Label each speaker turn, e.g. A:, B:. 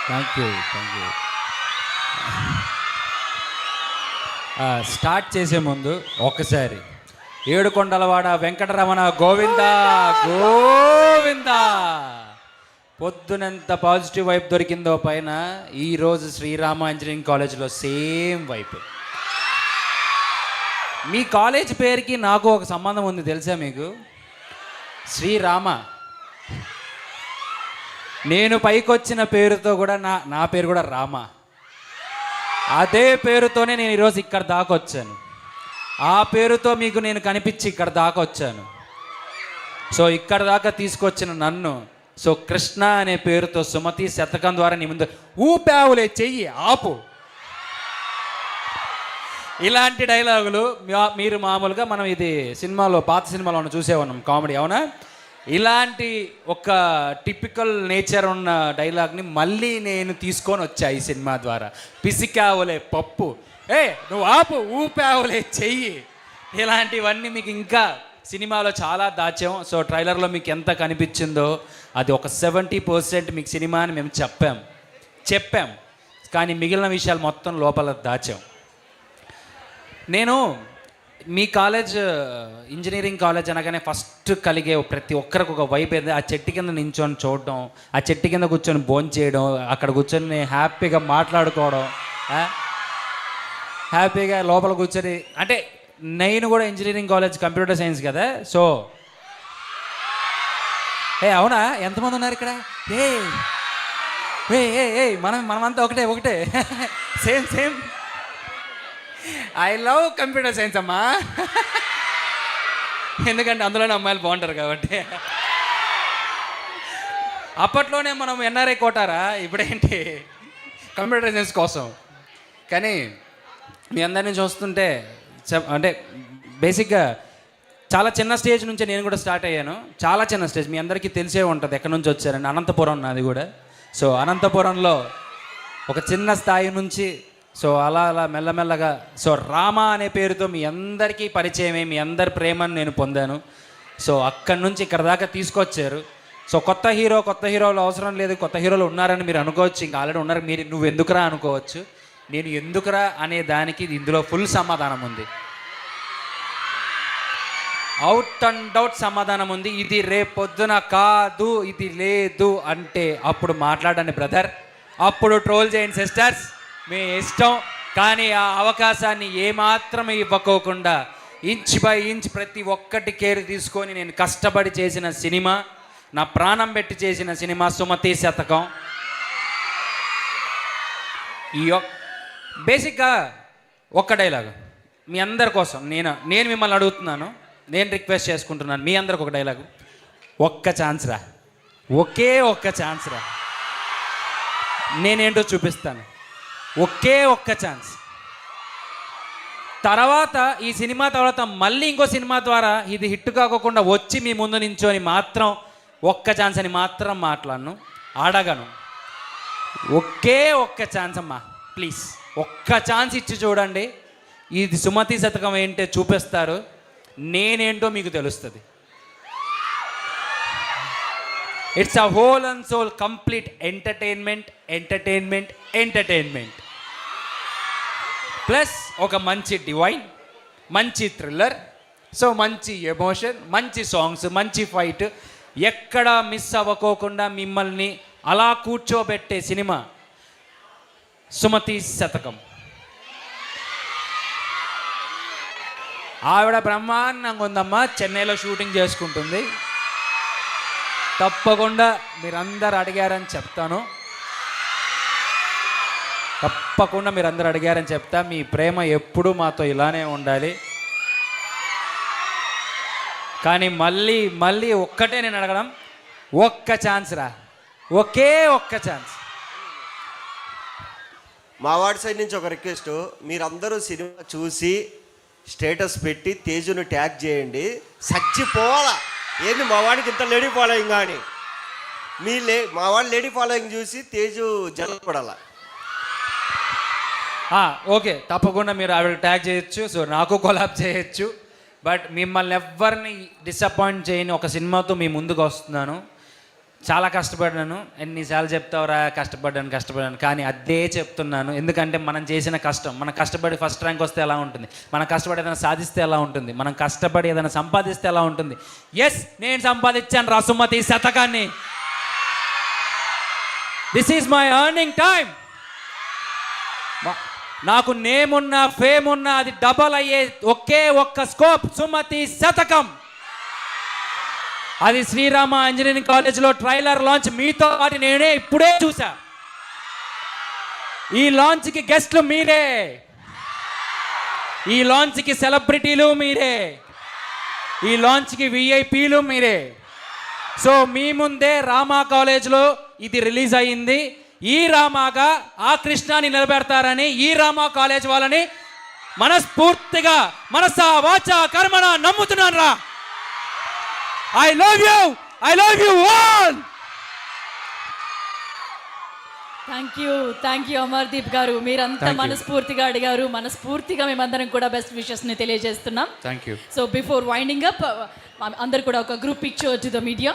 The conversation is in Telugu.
A: Thank you. స్టార్ట్ చేసే ముందు ఒక్కసారి ఏడుకొండలవాడ వెంకటరమణ గోవింద గోవింద. పొద్దునెంత పాజిటివ్ వైపు దొరికిందో పైన ఈరోజు శ్రీరామ ఇంజనీరింగ్ కాలేజ్లో సేమ్ వైపు. మీ కాలేజ్ పేరుకి నాకు ఒక సంబంధం ఉంది తెలుసా మీకు? శ్రీరామ. నేను పైకొచ్చిన పేరుతో కూడా నా పేరు కూడా రామ. అదే పేరుతోనే నేను ఈరోజు ఇక్కడ దాకా వచ్చాను. ఆ పేరుతో మీకు నేను కనిపించి ఇక్కడ దాకా వచ్చాను. సో ఇక్కడ దాకా తీసుకొచ్చిన నన్ను సో కృష్ణ అనే పేరుతో సుమతి శతకం ద్వారా నీ ముందు ఊపావులే చెయ్యి ఆపు. ఇలాంటి డైలాగులు మీరు మామూలుగా మనం ఇది సినిమాలో పాత సినిమాలో చూసే ఉన్నాం, కామెడీ, అవునా? ఇలాంటి ఒక టిపికల్ నేచర్ ఉన్న డైలాగ్ని మళ్ళీ నేను తీసుకొని వచ్చా ఈ సినిమా ద్వారా. పిసికావులే పప్పు, నువ్వు ఆపు, ఊపావులే చెయ్యి. ఇలాంటివన్నీ మీకు ఇంకా సినిమాలో చాలా దాచాం. సో ట్రైలర్లో మీకు ఎంత కనిపించిందో అది ఒక 70% మీకు సినిమా అని మేము చెప్పాం. కానీ మిగిలిన విషయాలు మొత్తం లోపల దాచాం. నేను మీ కాలేజ్ ఇంజనీరింగ్ కాలేజ్ అనగానే ఫస్ట్ కలిగే ప్రతి ఒక్కరికి ఒక వైబ్ ఏది, ఆ చెట్టు కింద నించొని చూడడం, ఆ చెట్టు కింద కూర్చొని భోంచేయడం, అక్కడ కూర్చొని హ్యాపీగా మాట్లాడుకోవడం, హ్యాపీగా లోపల కూర్చొని. అంటే నేను కూడా ఇంజనీరింగ్ కాలేజ్ కంప్యూటర్ సైన్స్ కదా. సో అవునా, ఎంతమంది ఉన్నారు ఇక్కడ? మనమంతా ఒకటే same. I love computer science అమ్మా. ఎందుకంటే అందులోనే అమ్మాయిలు బాగుంటారు కాబట్టి. అప్పట్లోనే మనం ఎన్ఆర్ఐ కోటారా, ఇప్పుడేంటి కంప్యూటర్ సైన్స్ కోసం. కానీ మీ అందరినీ చూస్తుంటే అంటే బేసిక్గా చాలా చిన్న స్టేజ్ నుంచి నేను కూడా స్టార్ట్ అయ్యాను. చాలా చిన్న స్టేజ్, మీ అందరికీ తెలిసే ఉంటుంది ఎక్కడి నుంచి వచ్చారని. అనంతపురం నాది కూడా. సో అనంతపురంలో ఒక చిన్న స్థాయి నుంచి సో అలా మెల్లమెల్లగా సో రామ అనే పేరుతో మీ అందరికీ పరిచయమే, మీ అందరి ప్రేమను నేను పొందాను. సో అక్కడి నుంచి ఇక్కడ దాకా తీసుకొచ్చారు. సో కొత్త హీరోలు అవసరం లేదు, కొత్త హీరోలు ఉన్నారని మీరు అనుకోవచ్చు, ఇంకా ఆల్రెడీ ఉన్నారు. నువ్వు ఎందుకురా అనుకోవచ్చు. నేను ఎందుకురా అనే దానికి ఇందులో ఫుల్ సమాధానం ఉంది, అవుట్ అండ్ అవుట్ సమాధానం ఉంది. ఇది రేపొద్దున కాదు, ఇది లేదు అంటే అప్పుడు మాట్లాడండి బ్రదర్, అప్పుడు ట్రోల్ చేయండి సిస్టర్స్, మీ ఇష్టం. కానీ ఆ అవకాశాన్ని ఏమాత్రం ఇవ్వకోకుండా ఇంచ్ బై ఇంచ్ ప్రతి ఒక్కటి కేర్ తీసుకొని నేను కష్టపడి చేసిన సినిమా, నా ప్రాణం పెట్టి చేసిన సినిమా సుమతి శతకం. ఈ బేసిక్గా ఒక్క డైలాగ్ మీ అందరి కోసం నేను మిమ్మల్ని అడుగుతున్నాను, నేను రిక్వెస్ట్ చేసుకుంటున్నాను. మీ అందరికి ఒక డైలాగు, ఒక్క ఛాన్స్ రా, ఒకే ఒక్క ఛాన్స్ రా, నేనేంటో చూపిస్తాను. ఒకే ఒక్క ఛాన్స్. తర్వాత ఈ సినిమా తర్వాత మళ్ళీ ఇంకో సినిమా ద్వారా ఇది హిట్ కాకోకుండా వచ్చి మీ ముందు నించొని మాత్రం ఒక్క ఛాన్స్ అని మాత్రం మాట్లాడను, అడగను. ఒకే ఒక్క ఛాన్స్ అమ్మా, ప్లీజ్ ఒక్క ఛాన్స్ ఇచ్చి చూడండి. ఇది సుమతి శతకం ఏంటో చూపిస్తారు, నేనేంటో మీకు తెలుస్తుంది. It's a whole and soul complete entertainment plus ఒక మంచి డివైన్, మంచి థ్రిల్లర్, సో మంచి ఎమోషన్, మంచి సాంగ్స్, మంచి ఫైట్, ఎక్కడా మిస్ అవ్వకోకుండా మిమ్మల్ని అలా కూర్చోబెట్టే సినిమా సుమతి శతకం. ఆవిడ బ్రహ్మాండంగా ఉందమ్మా, చెన్నైలో షూటింగ్ చేసుకుంటుంది. తప్పకుండా మీరందరూ అడిగారని చెప్తాను, తప్పకుండా మీరందరూ అడిగారని చెప్తా. మీ ప్రేమ ఎప్పుడూ మాతో ఇలానే ఉండాలి. కానీ మళ్ళీ ఒక్కటే నేను అడగడం, ఒక్క ఛాన్స్ రా, ఒకే ఒక్క ఛాన్స్.
B: మా వాడి సైడ్ నుంచి ఒక రిక్వెస్ట్, మీరందరూ సినిమా చూసి స్టేటస్ పెట్టి తేజుని ట్యాగ్ చేయండి. చచ్చిపోవాలా ఏంది మా వాడికి ఇంత లేడీ ఫాలోయింగ్ కానీ, మా వాడు లేడీ ఫాలోయింగ్ చూసి తేజు జలపడాలా.
A: ఓకే, తప్పకుండా మీరు ఆవిడ ట్యాగ్ చేయొచ్చు, సో నాకు కొలాబ్ చేయొచ్చు. బట్ మిమ్మల్ని ఎవ్వరిని డిసప్పాయింట్ చేయని ఒక సినిమాతో మీ ముందుకు వస్తున్నాను. చాలా కష్టపడ్డాను. ఎన్నిసార్లు చెప్తావురా కష్టపడ్డాను, కానీ అదే చెప్తున్నాను. ఎందుకంటే మనం చేసిన కష్టం, మనం కష్టపడి ఫస్ట్ ర్యాంక్ వస్తే ఎలా ఉంటుంది, మనం కష్టపడి ఏదైనా సాధిస్తే ఎలా ఉంటుంది, మనం కష్టపడి ఏదైనా సంపాదిస్తే ఎలా ఉంటుంది. ఎస్, నేను సంపాదించాను రా సుమతి శతకాన్ని. This is my earning time. నాకు నేమ్ ఉన్నా ఫేమ్ ఉన్నా అది డబల్ అయ్యే ఒకే ఒక్క స్కోప్ సుమతి శతకం. అది శ్రీరామ ఇంజనీరింగ్ కాలేజ్లో ట్రైలర్ లాంచ్ మీతో పాటు నేనే ఇప్పుడే చూసా. ఈ లాంచ్కి గెస్ట్లు మీరే, ఈ లాంచ్కి సెలబ్రిటీలు మీరే, ఈ లాంచ్కి విఐపీలు మీరే. సో మీ ముందే రామా కాలేజ్లో ఇది రిలీజ్ అయ్యింది. ఈ రామాగా ఆ కృష్ణాని నిలబెడతారని ఈ రామా కాలేజ్ వాళ్ళని మనస్ఫూర్తిగా మనసా వాచా కర్మణ నమ్ముతున్నాను రా. I love you all.
C: Thank you Amardeep గారు. మీరంతా మనస్ఫూర్తిగా అడిగారు, మనస్ఫూర్తిగా మేమందరం కూడా బెస్ట్ విషెస్ని తెలియజేస్తున్నాం.
A: Thank you.
C: So before winding up అందరు కూడా ఒక group picture to the media.